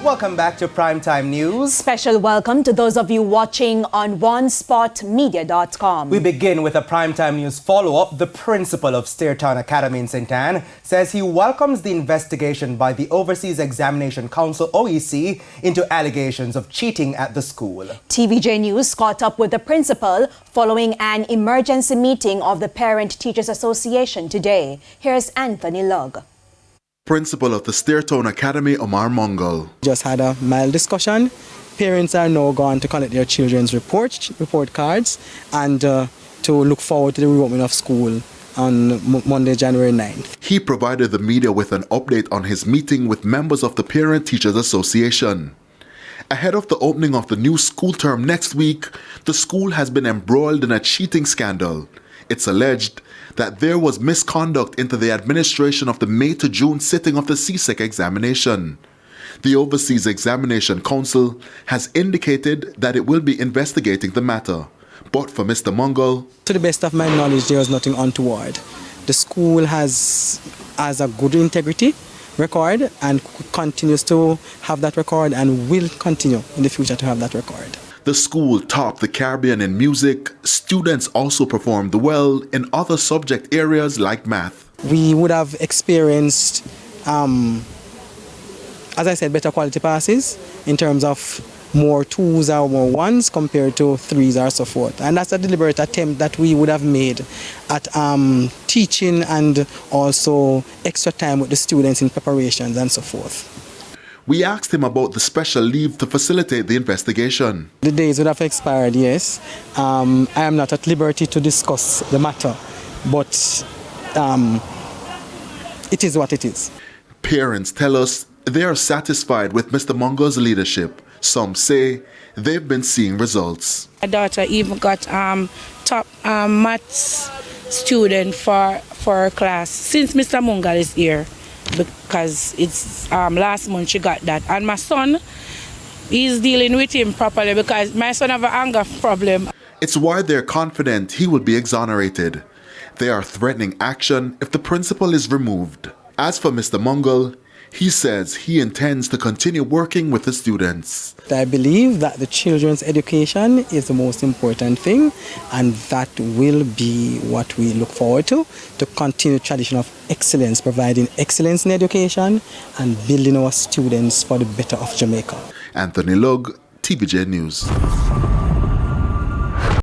Welcome back to Primetime News. Special welcome to those of you watching on onespotmedia.com. We begin with a Primetime News follow-up. The principal of Steertown Academy in St. Anne says he welcomes the investigation by the Overseas Examination Council, OEC, into allegations of cheating at the school. TVJ News caught up with the principal following an emergency meeting of the Parent Teachers Association today. Here's Anthony Lugg. Principal of the Steertown Academy, Omar Mungal. Just had a mild discussion. Parents are now gone to collect their children's report cards and to look forward to the reopening of school on Monday, January 9th. He provided the media with an update on his meeting with members of the Parent Teachers Association. Ahead of the opening of the new school term next week, the school has been embroiled in a cheating scandal. It's alleged that there was misconduct into the administration of the May to June sitting of the CSEC examination. The Overseas Examination Council has indicated that it will be investigating the matter. But for Mr. Mungal, to the best of my knowledge, there is nothing untoward. The school has a good integrity record and continues to have that record and will continue in the future to have that record. The school topped the Caribbean in music. Students also performed well in other subject areas like math. We would have experienced, as I said, better quality passes in terms of more 2s or more 1s compared to 3s or so forth. And that's a deliberate attempt that we would have made at teaching and also extra time with the students in preparations and so forth. We asked him about the special leave to facilitate the investigation. The days would have expired, yes. I am not at liberty to discuss the matter, but it is what it is. Parents tell us they are satisfied with Mr. Mungal's leadership. Some say they've been seeing results. My daughter even got top maths student for her class since Mr. Mungal is here. Because it's last month she got that, and my son is dealing with him properly because my son have an anger problem. It's why they're confident he will be exonerated. They are threatening action if the principal is removed. As for Mr. Mungal, he says he intends to continue working with the students. I believe that the children's education is the most important thing, and that will be what we look forward to continue tradition of excellence, providing excellence in education and building our students for the better of Jamaica. Anthony Lugg, TVJ News.